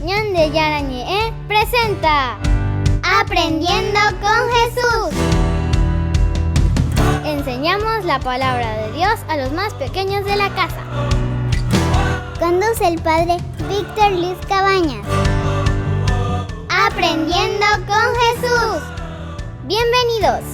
Ñande Yarañe presenta Aprendiendo con Jesús. Enseñamos la palabra de Dios a los más pequeños de la casa. Conduce el padre Víctor Luis Cabañas. Aprendiendo con Jesús. Bienvenidos.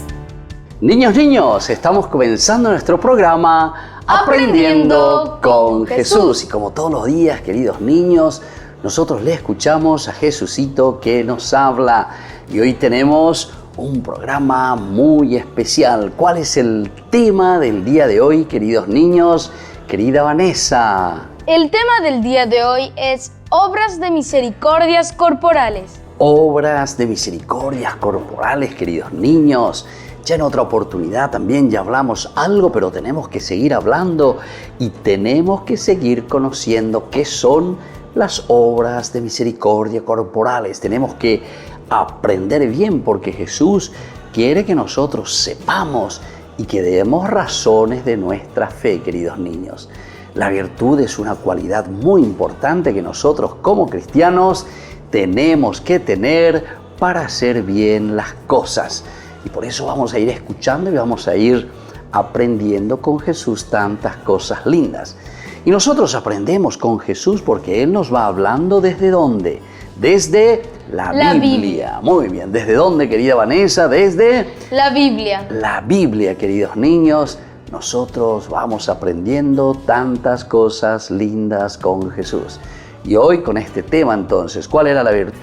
Niños, estamos comenzando nuestro programa Aprendiendo con Jesús. Y como todos los días, queridos niños, nosotros le escuchamos a Jesucito que nos habla. Y hoy tenemos un programa muy especial. ¿Cuál es el tema del día de hoy, queridos niños? Querida Vanessa. El tema del día de hoy es obras de misericordias corporales. Obras de misericordias corporales, queridos niños. Ya en otra oportunidad también ya hablamos algo, pero tenemos que seguir hablando y tenemos que seguir conociendo qué son las obras de misericordia corporales. Tenemos que aprender bien porque Jesús quiere que nosotros sepamos y que demos razones de nuestra fe, queridos niños. La virtud es una cualidad muy importante que nosotros como cristianos tenemos que tener para hacer bien las cosas. Y por eso vamos a ir escuchando y vamos a ir aprendiendo con Jesús tantas cosas lindas. Y nosotros aprendemos con Jesús porque Él nos va hablando ¿desde dónde? Desde la Biblia. Muy bien. ¿Desde dónde, querida Vanessa? Desde la Biblia. La Biblia, queridos niños. Nosotros vamos aprendiendo tantas cosas lindas con Jesús. Y hoy con este tema entonces, ¿cuál era la virtud?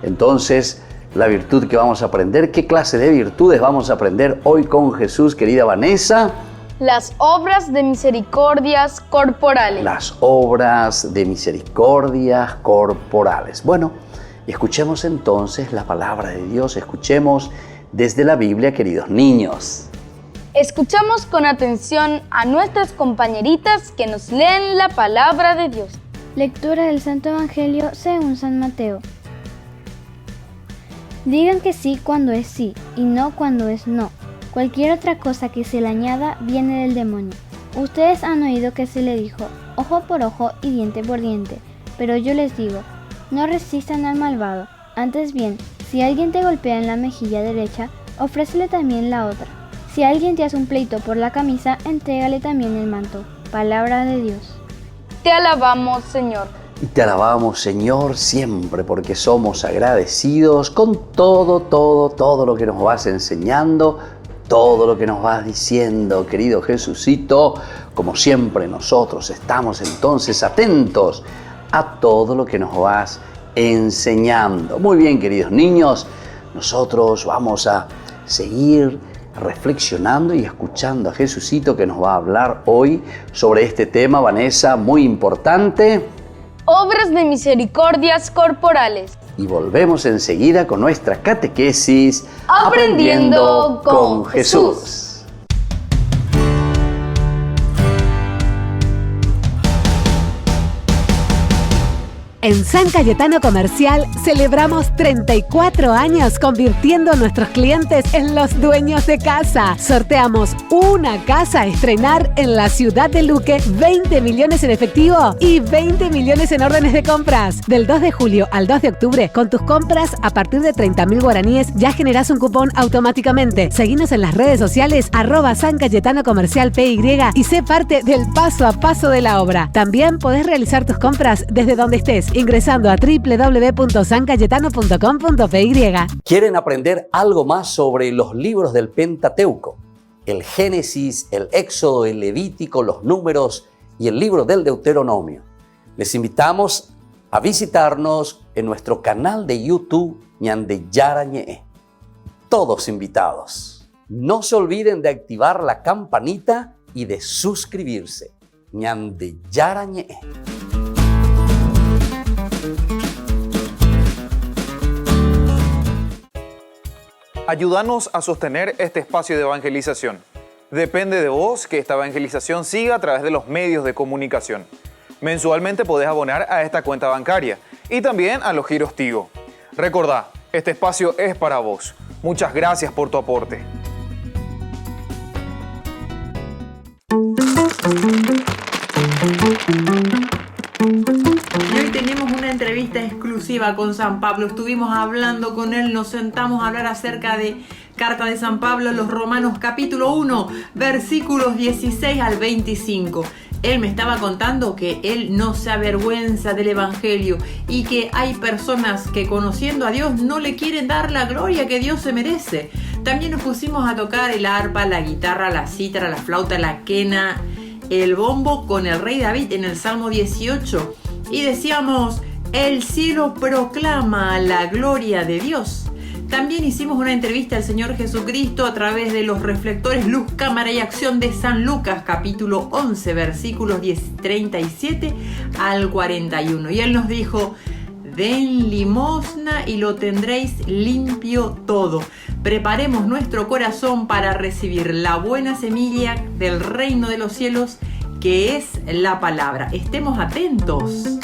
Entonces, la virtud que vamos a aprender, ¿qué clase de virtudes vamos a aprender hoy con Jesús, querida Vanessa? Las obras de misericordias corporales. Las obras de misericordias corporales. Bueno, escuchemos entonces la palabra de Dios, escuchemos desde la Biblia, queridos niños. Escuchamos con atención a nuestras compañeritas que nos leen la palabra de Dios. Lectura del Santo Evangelio según San Mateo. Digan que sí cuando es sí y no cuando es no. Cualquier otra cosa que se le añada viene del demonio. Ustedes han oído que se le dijo, ojo por ojo y diente por diente. Pero yo les digo, no resistan al malvado. Antes bien, si alguien te golpea en la mejilla derecha, ofrécele también la otra. Si alguien te hace un pleito por la camisa, entrégale también el manto. Palabra de Dios. Te alabamos, Señor. Y te alabamos, Señor, siempre porque somos agradecidos con todo lo que nos vas enseñando, todo lo que nos vas diciendo, querido Jesucito. Como siempre nosotros estamos entonces atentos a todo lo que nos vas enseñando. Muy bien, queridos niños, nosotros vamos a seguir reflexionando y escuchando a Jesucito que nos va a hablar hoy sobre este tema, Vanessa, muy importante. Obras de misericordias corporales. Y volvemos enseguida con nuestra catequesis Aprendiendo con Jesús. En San Cayetano Comercial celebramos 34 años convirtiendo a nuestros clientes en los dueños de casa. Sorteamos una casa a estrenar en la ciudad de Luque, 20 millones en efectivo y 20 millones en órdenes de compras. Del 2 de julio al 2 de octubre, con tus compras a partir de 30.000 guaraníes ya generás un cupón automáticamente. Seguinos en las redes sociales @San Cayetano Comercial PY y sé parte del paso a paso de la obra. También podés realizar tus compras desde donde estés, ingresando a www.sancayetano.com.py. ¿Quieren aprender algo más sobre los libros del Pentateuco? El Génesis, el Éxodo, el Levítico, los Números y el libro del Deuteronomio. Les invitamos a visitarnos en nuestro canal de YouTube Ñande Yarañe. Todos invitados. No se olviden de activar la campanita y de suscribirse. Ñande Yarañe. Ayúdanos a sostener este espacio de evangelización. Depende de vos que esta evangelización siga a través de los medios de comunicación. Mensualmente podés abonar a esta cuenta bancaria y también a los giros Tigo. Recordá, este espacio es para vos. Muchas gracias por tu aporte. Y hoy tenemos una entrevista entrevista exclusiva con San Pablo. Estuvimos hablando con él, nos sentamos a hablar acerca de Carta de San Pablo a los Romanos capítulo 1, versículos 16 al 25. Él me estaba contando que él no se avergüenza del Evangelio y que hay personas que conociendo a Dios no le quieren dar la gloria que Dios se merece. También nos pusimos a tocar el arpa, la guitarra, la cítara, la flauta, la quena, el bombo con el rey David en el Salmo 18 y decíamos: el cielo proclama la gloria de Dios. También hicimos una entrevista al Señor Jesucristo a través de los reflectores Luz, Cámara y Acción de San Lucas capítulo 11 versículos 37 al 41 y Él nos dijo: den limosna y lo tendréis limpio todo. Preparemos nuestro corazón para recibir la buena semilla del reino de los cielos, que es la palabra. Estemos atentos.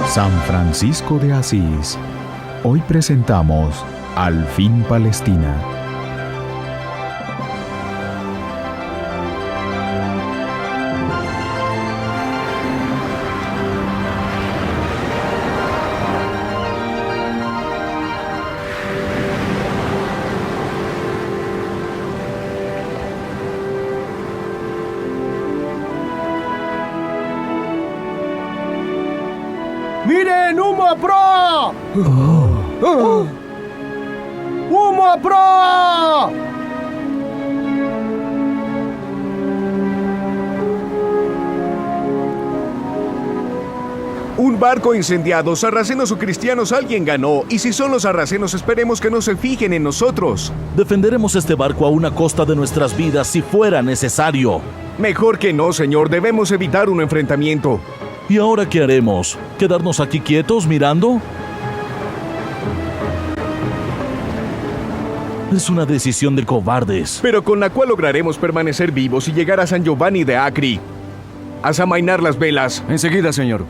San Francisco de Asís. Hoy presentamos Al fin Palestina. ¡Miren, humo a proa! ¡Humo a proa! Un barco incendiado, sarracenos o cristianos, alguien ganó. Y si son los sarracenos, esperemos que no se fijen en nosotros. Defenderemos este barco aún a costa de nuestras vidas si fuera necesario. Mejor que no, señor. Debemos evitar un enfrentamiento. ¿Y ahora qué haremos? ¿Quedarnos aquí quietos mirando? Es una decisión de cobardes. Pero con la cual lograremos permanecer vivos y llegar a San Giovanni de Acri. Haz amainar las velas. Enseguida, señor.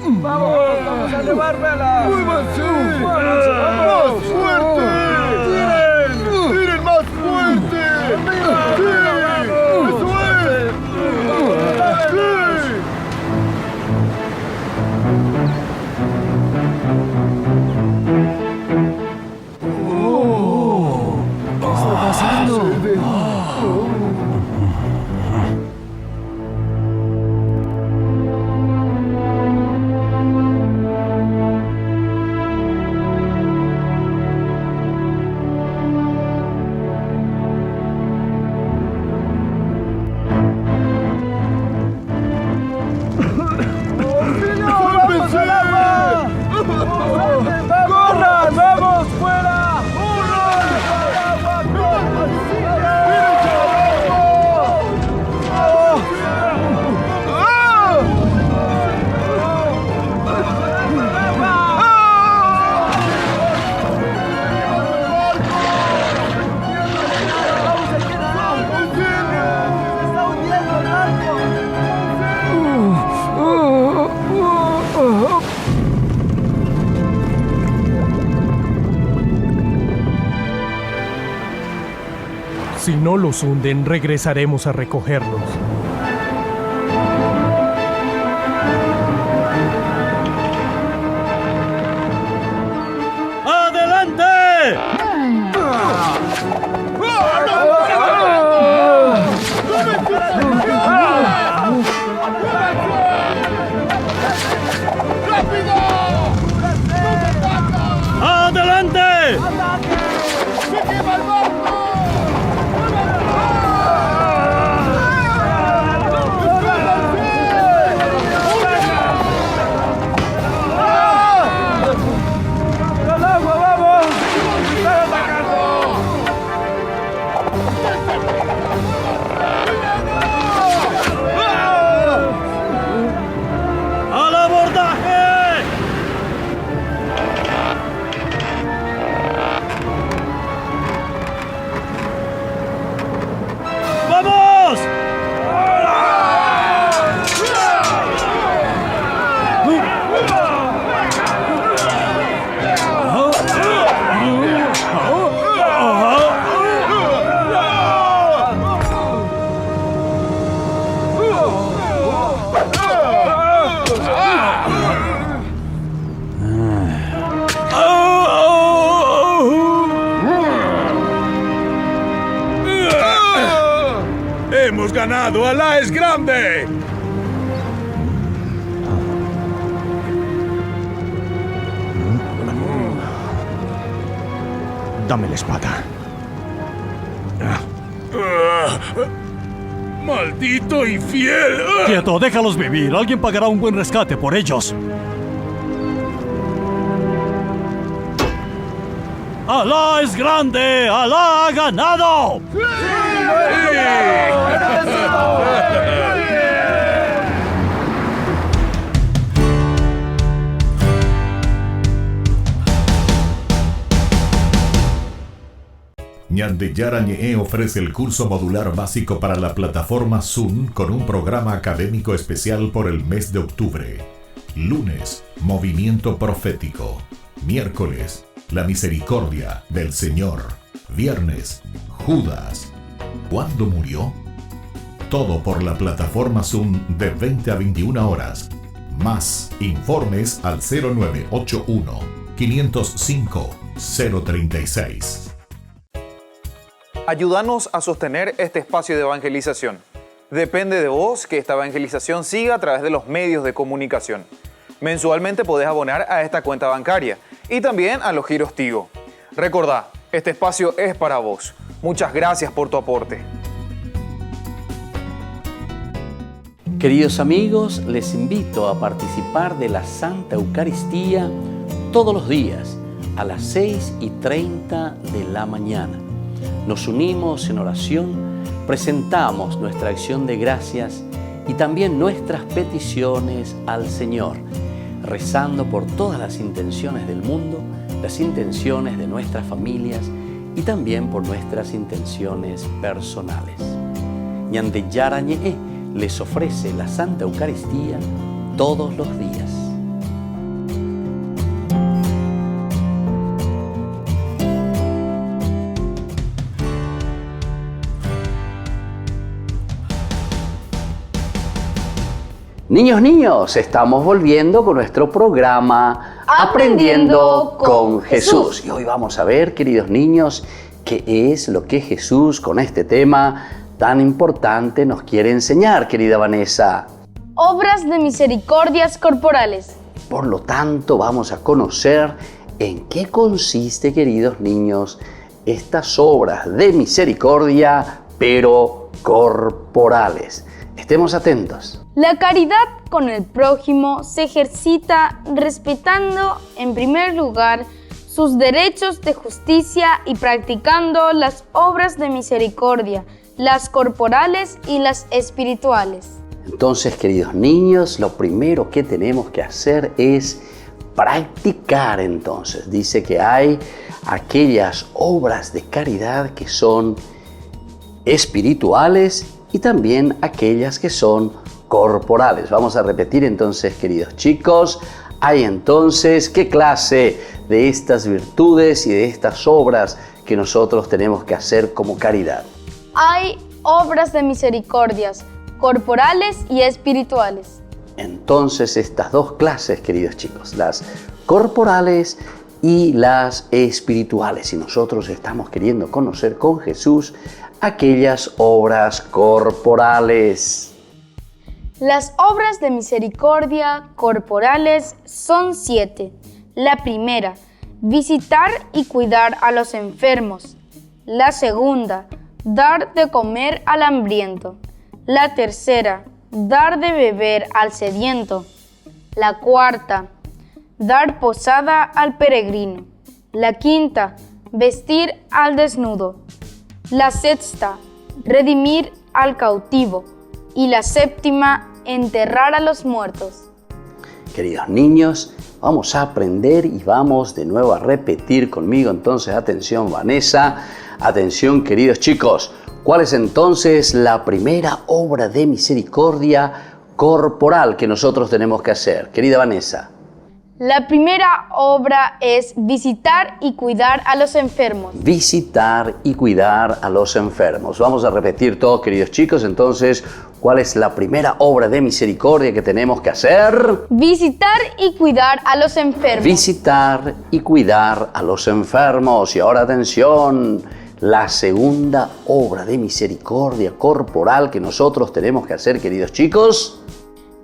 ¡Vamos! ¡Vamos a llevar velas! ¡Muévanse! ¡Más fuerte! ¡Tiren! ¡Tiren más fuerte! ¡Sí! ¡Eso es! ¡Sí! ¿Qué está pasando? Si no los hunden, regresaremos a recogerlos. ¡Hemos ganado! ¡Alá es grande! Dame la espada. ¡Maldito infiel! Quieto, déjalos vivir. Alguien pagará un buen rescate por ellos. ¡Alá es grande! ¡Alá ha ganado! Ñandeyara Ñe'e ofrece el curso modular básico para la plataforma Zoom con un programa académico especial por el mes de octubre. Lunes, movimiento profético. Miércoles, la misericordia del Señor. Viernes, Judas. ¿Cuándo murió? Todo por la plataforma Zoom de 20 a 21 horas. Más informes al 0981-505-036. Ayúdanos a sostener este espacio de evangelización. Depende de vos que esta evangelización siga a través de los medios de comunicación. Mensualmente podés abonar a esta cuenta bancaria y también a los giros Tigo. Recordá, este espacio es para vos. Muchas gracias por tu aporte. Queridos amigos, les invito a participar de la Santa Eucaristía todos los días a las 6:30 de la mañana. Nos unimos en oración, presentamos nuestra acción de gracias y también nuestras peticiones al Señor, rezando por todas las intenciones del mundo, las intenciones de nuestras familias y también por nuestras intenciones personales. Ñandeyara Ñe'e les ofrece la Santa Eucaristía todos los días. Niños, estamos volviendo con nuestro programa Aprendiendo con Jesús. Y hoy vamos a ver, queridos niños, qué es lo que Jesús con este tema tan importante nos quiere enseñar, querida Vanessa. Obras de misericordias corporales. Por lo tanto, vamos a conocer en qué consiste, queridos niños, estas obras de misericordia, pero corporales. Estemos atentos. La caridad con el prójimo se ejercita respetando, en primer lugar, sus derechos de justicia y practicando las obras de misericordia, las corporales y las espirituales. Entonces, queridos niños, lo primero que tenemos que hacer es practicar. Entonces, dice que hay aquellas obras de caridad que son espirituales y también aquellas que son corporales. Vamos a repetir entonces, queridos chicos, hay entonces qué clase de estas virtudes y de estas obras que nosotros tenemos que hacer como caridad. hay obras de misericordias, corporales y espirituales. Entonces, estas dos clases, queridos chicos, las corporales y las espirituales. Y nosotros estamos queriendo conocer con Jesús aquellas obras corporales. Las obras de misericordia corporales son 7. La primera, visitar y cuidar a los enfermos. La segunda, dar de comer al hambriento. La tercera, dar de beber al sediento. La cuarta, dar posada al peregrino. La quinta, vestir al desnudo. La sexta, redimir al cautivo. Y la séptima, enterrar a los muertos. Queridos niños, vamos a aprender y vamos de nuevo a repetir conmigo. Entonces, atención Vanessa, atención queridos chicos. ¿Cuál es entonces la primera obra de misericordia corporal que nosotros tenemos que hacer? Querida Vanessa. La primera obra es visitar y cuidar a los enfermos. Visitar y cuidar a los enfermos. Vamos a repetir todos, queridos chicos. Entonces, ¿cuál es la primera obra de misericordia que tenemos que hacer? Visitar y cuidar a los enfermos. Visitar y cuidar a los enfermos. Y ahora atención, la segunda obra de misericordia corporal que nosotros tenemos que hacer, queridos chicos.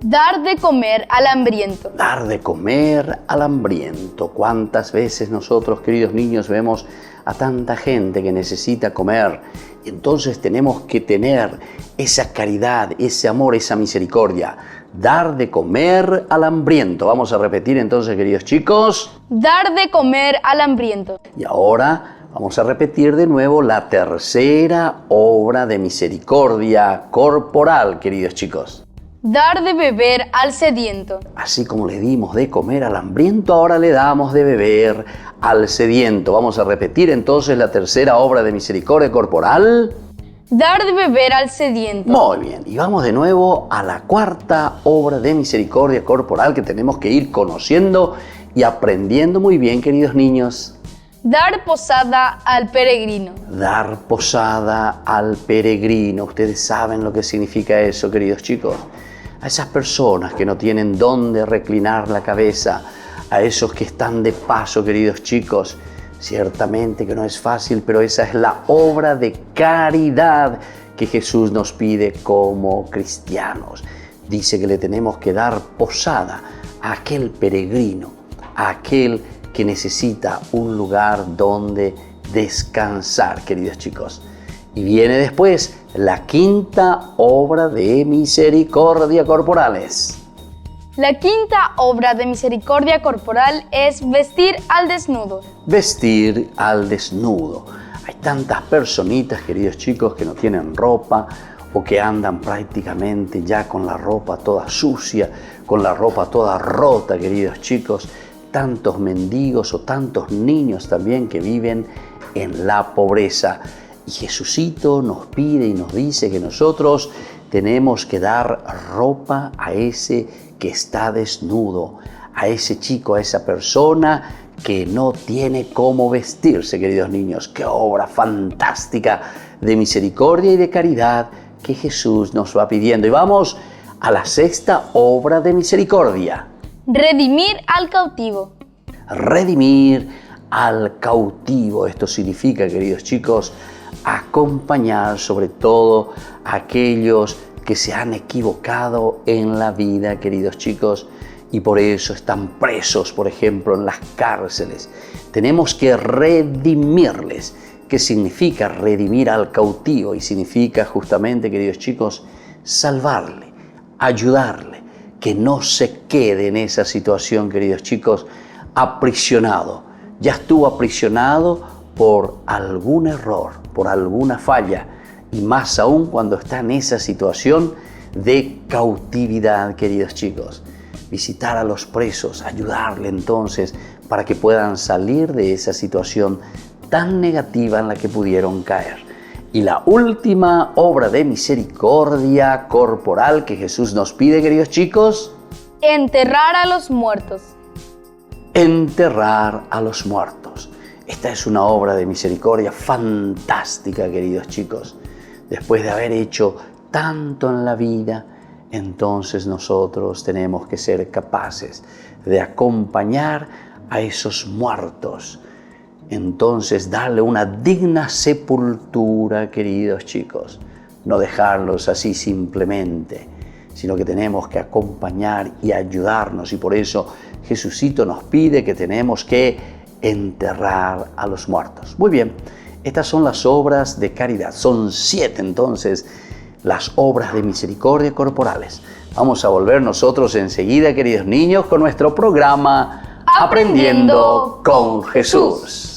Dar de comer al hambriento. Dar de comer al hambriento. ¿Cuántas veces nosotros, queridos niños, vemos a tanta gente que necesita comer? Y entonces tenemos que tener esa caridad, ese amor, esa misericordia. Dar de comer al hambriento. Vamos a repetir entonces, queridos chicos. Dar de comer al hambriento. Y ahora vamos a repetir de nuevo la tercera obra de misericordia corporal, queridos chicos. Dar de beber al sediento. Así como le dimos de comer al hambriento, ahora le damos de beber al sediento. Vamos a repetir entonces la tercera obra de misericordia corporal. Dar de beber al sediento. Muy bien, y vamos de nuevo a la cuarta obra de misericordia corporal que tenemos que ir conociendo y aprendiendo muy bien, queridos niños. Dar posada al peregrino. Dar posada al peregrino. Ustedes saben lo que significa eso, queridos chicos. A esas personas que no tienen dónde reclinar la cabeza, a esos que están de paso, queridos chicos, ciertamente que no es fácil, pero esa es la obra de caridad que Jesús nos pide como cristianos. Dice que le tenemos que dar posada a aquel peregrino, a aquel que necesita un lugar donde descansar, queridos chicos. Y viene después la quinta obra de misericordia corporales. La quinta obra de misericordia corporal es vestir al desnudo. Vestir al desnudo. Hay tantas personitas, queridos chicos, que no tienen ropa o que andan prácticamente ya con la ropa toda sucia, con la ropa toda rota, queridos chicos. Tantos mendigos o tantos niños también que viven en la pobreza. Y Jesucito nos pide y nos dice que nosotros tenemos que dar ropa a ese que está desnudo, a ese chico, a esa persona que no tiene cómo vestirse, queridos niños. ¡Qué obra fantástica de misericordia y de caridad que Jesús nos va pidiendo! Y vamos a la sexta obra de misericordia. Redimir al cautivo. Redimir al cautivo. Esto significa, queridos chicos, acompañar sobre todo a aquellos que se han equivocado en la vida, queridos chicos, y por eso están presos, por ejemplo, en las cárceles. Tenemos que redimirles. ¿Qué significa redimir al cautivo? Y significa justamente, queridos chicos, salvarle, ayudarle, que no se quede en esa situación, queridos chicos, aprisionado. Ya estuvo aprisionado por algún error, por alguna falla, y más aún cuando está en esa situación de cautividad, queridos chicos. Visitar a los presos, ayudarle entonces para que puedan salir de esa situación tan negativa en la que pudieron caer. Y la última obra de misericordia corporal que Jesús nos pide, queridos chicos. Enterrar a los muertos. Enterrar a los muertos. Esta es una obra de misericordia fantástica, queridos chicos. después de haber hecho tanto en la vida, entonces nosotros tenemos que ser capaces de acompañar a esos muertos. Entonces darle una digna sepultura, queridos chicos. No dejarlos así simplemente, sino que tenemos que acompañar y ayudarnos. Y por eso Jesucito nos pide que tenemos que enterrar a los muertos. Muy bien, estas son las obras de caridad. Son 7 entonces las obras de misericordia corporales. Vamos a volver nosotros enseguida, queridos niños, con nuestro programa Aprendiendo con Jesús.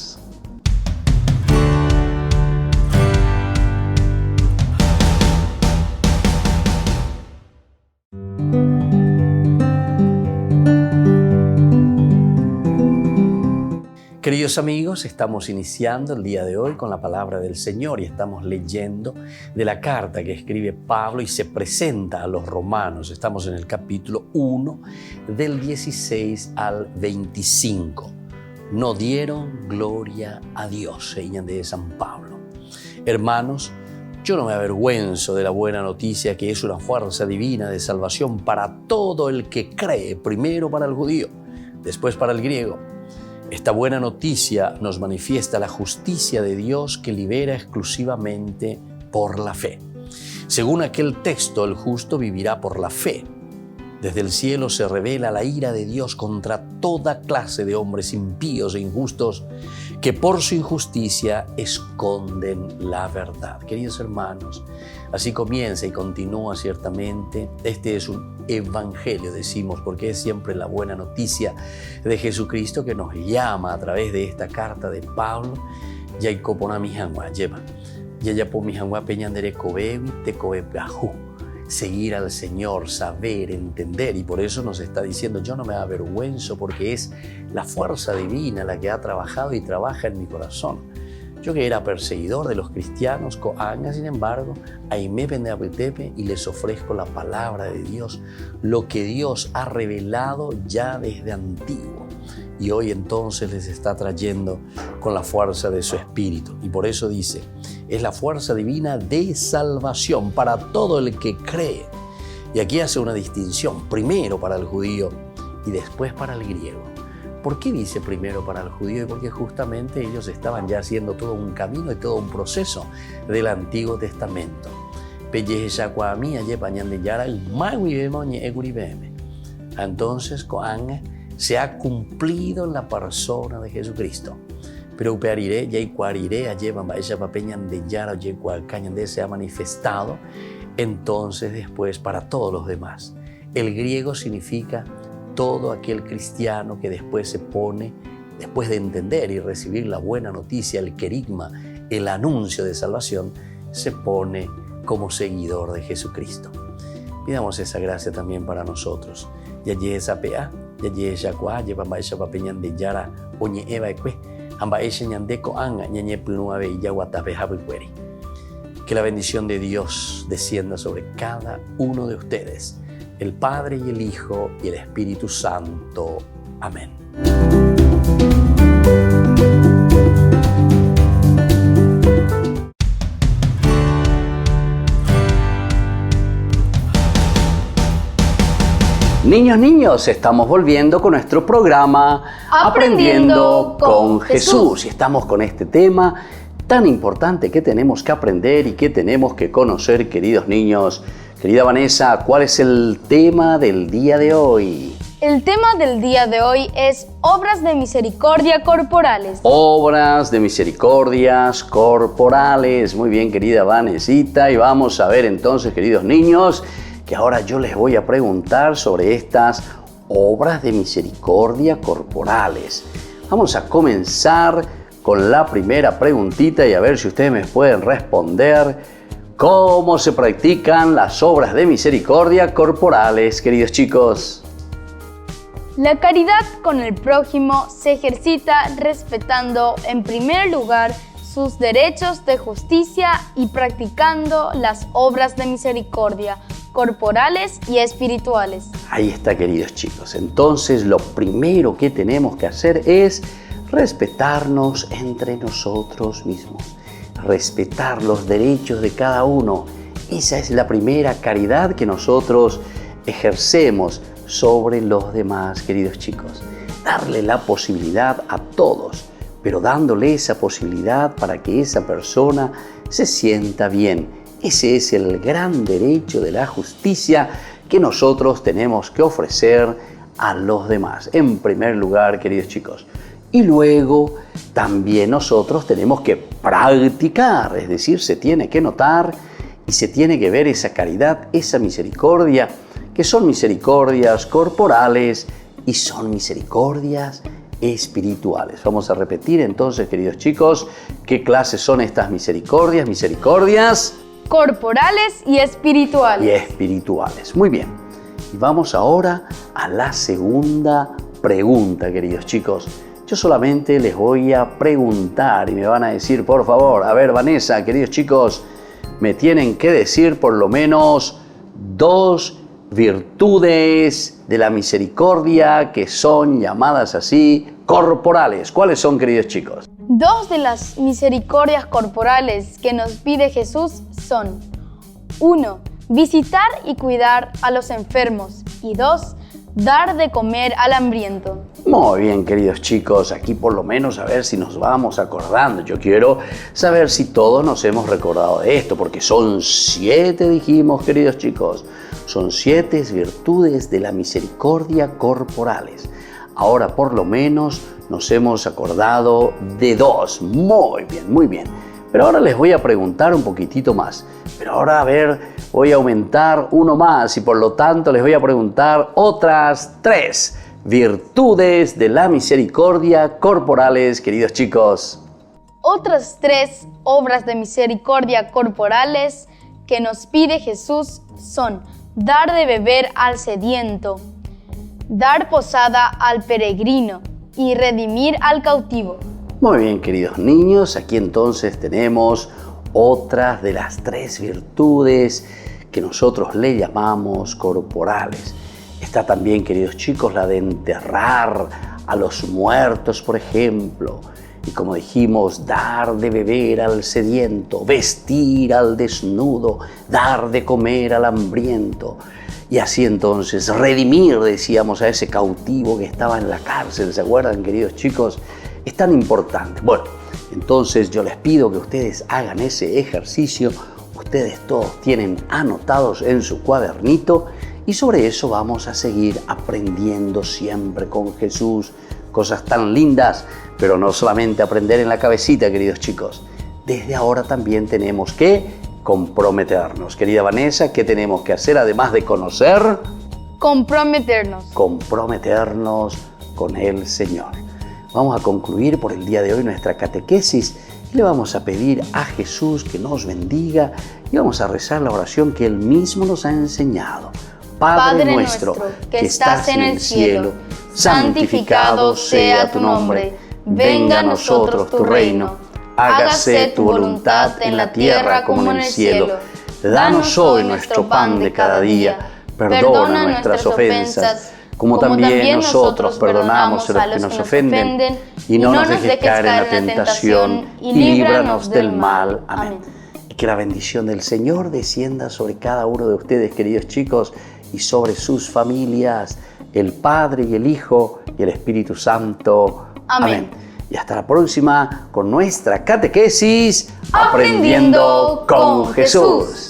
Queridos amigos, estamos iniciando el día de hoy con la palabra del Señor y estamos leyendo de la carta que escribe Pablo y se presenta a los romanos. Estamos en el capítulo 1 del 16 al 25. No dieron gloria a Dios, señal de San Pablo. Hermanos, yo no me avergüenzo de la buena noticia que es una fuerza divina de salvación para todo el que cree, primero para el judío, después para el griego. Esta buena noticia nos manifiesta la justicia de Dios que libera exclusivamente por la fe. Según aquel texto, el justo vivirá por la fe. Desde el cielo se revela la ira de Dios contra toda clase de hombres impíos e injustos que por su injusticia esconden la verdad. Queridos hermanos, así comienza y continúa ciertamente. Este es un evangelio, decimos, porque es siempre la buena noticia de Jesucristo que nos llama a través de esta carta de Pablo. Seguir al Señor, saber, entender, y por eso nos está diciendo: yo no me avergüenzo, porque es la fuerza divina la que ha trabajado y trabaja en mi corazón. Yo que era perseguidor de los cristianos, sin embargo, ahí me pendeapetepe y les ofrezco la palabra de Dios, lo que Dios ha revelado ya desde antiguo. Y hoy entonces les está trayendo con la fuerza de su Espíritu. Y por eso dice, es la fuerza divina de salvación para todo el que cree. Y aquí hace una distinción, primero para el judío y después para el griego. ¿Por qué dice primero para el judío? Porque justamente ellos estaban ya haciendo todo un camino y todo un proceso del Antiguo Testamento. Entonces, se ha cumplido en la persona de Jesucristo. Pero se ha manifestado entonces después para todos los demás. El griego significa todo aquel cristiano que después se pone, después de entender y recibir la buena noticia, el querigma, el anuncio de salvación, se pone como seguidor de Jesucristo. Pidamos esa gracia también para nosotros. Que la bendición de Dios descienda sobre cada uno de ustedes, el Padre y el Hijo y el Espíritu Santo. Amén. Niños, estamos volviendo con nuestro programa Aprendiendo con Jesús. Y estamos con este tema tan importante que tenemos que aprender y que tenemos que conocer, queridos niños. Querida Vanessa, ¿cuál es el tema del día de hoy? El tema del día de hoy es obras de misericordia corporales. Obras de misericordias corporales. Muy bien, querida Vanesita. Y vamos a ver entonces, queridos niños, que ahora yo les voy a preguntar sobre estas obras de misericordia corporales. Vamos a comenzar con la primera preguntita y a ver si ustedes me pueden responder. ¿Cómo se practican las obras de misericordia corporales, queridos chicos? La caridad con el prójimo se ejercita respetando, en primer lugar, sus derechos de justicia y practicando las obras de misericordia corporales y espirituales. Ahí está, queridos chicos. Entonces, lo primero que tenemos que hacer es respetarnos entre nosotros mismos. respetar los derechos de cada uno. Esa es la primera caridad que nosotros ejercemos sobre los demás, queridos chicos. Darle la posibilidad a todos, pero dándole esa posibilidad para que esa persona se sienta bien. Ese es el gran derecho de la justicia que nosotros tenemos que ofrecer a los demás. En primer lugar, queridos chicos. Y luego también nosotros tenemos que practicar, es decir, se tiene que notar y se tiene que ver esa caridad, esa misericordia, que son misericordias corporales y son misericordias espirituales. Vamos a repetir entonces, queridos chicos, ¿qué clases son estas misericordias? Misericordias corporales y espirituales. Y espirituales. Muy bien. Y vamos ahora a la segunda pregunta, queridos chicos. Yo solamente les voy a preguntar y me van a decir, por favor, a ver, Vanessa, queridos chicos, me tienen que decir por lo menos 2 virtudes de la misericordia que son llamadas así corporales. ¿Cuáles son, queridos chicos? 2 de las misericordias corporales que nos pide Jesús son: 1. Visitar y cuidar a los enfermos. Y 2. Dar de comer al hambriento. Muy bien, queridos chicos, aquí por lo menos a ver si nos vamos acordando. Yo quiero saber si todos nos hemos recordado de esto, porque son 7, dijimos, queridos chicos. Son 7 virtudes de la misericordia corporales. Ahora por lo menos nos hemos acordado de 2. Muy bien, muy bien. Pero ahora les voy a preguntar un poquitito más. Pero ahora, a ver, voy a aumentar uno más y por lo tanto les voy a preguntar otras 3 virtudes de la misericordia corporales, queridos chicos. Otras 3 obras de misericordia corporales que nos pide Jesús son: dar de beber al sediento, dar posada al peregrino y redimir al cautivo. Muy bien, queridos niños, aquí entonces tenemos otras de las 3 virtudes que nosotros le llamamos corporales. Está también, queridos chicos, la de enterrar a los muertos, por ejemplo. Y como dijimos, dar de beber al sediento, vestir al desnudo, dar de comer al hambriento. Y así entonces redimir, decíamos, a ese cautivo que estaba en la cárcel. ¿Se acuerdan, queridos chicos? Es tan importante. Bueno, entonces yo les pido que ustedes hagan ese ejercicio. Ustedes todos tienen anotados en su cuadernito y sobre eso vamos a seguir aprendiendo siempre con Jesús. Cosas tan lindas, pero no solamente aprender en la cabecita, queridos chicos. Desde ahora también tenemos que comprometernos. Querida Vanessa, ¿qué tenemos que hacer además de conocer? Comprometernos. Comprometernos con el Señor. Vamos a concluir por el día de hoy nuestra catequesis y le vamos a pedir a Jesús que nos bendiga y vamos a rezar la oración que Él mismo nos ha enseñado. Padre nuestro, que estás en el cielo, santificado sea tu nombre. Venga a nosotros tu reino. Hágase tu voluntad en la tierra como en el cielo. Danos hoy nuestro pan de cada día. Perdona nuestras ofensas, como también nosotros perdonamos a los que nos ofenden, y no nos dejes caer en la tentación, y líbranos del mal. Amén. Y que la bendición del Señor descienda sobre cada uno de ustedes, queridos chicos, y sobre sus familias, el Padre y el Hijo y el Espíritu Santo. Amén. Y hasta la próxima con nuestra catequesis Aprendiendo con Jesús.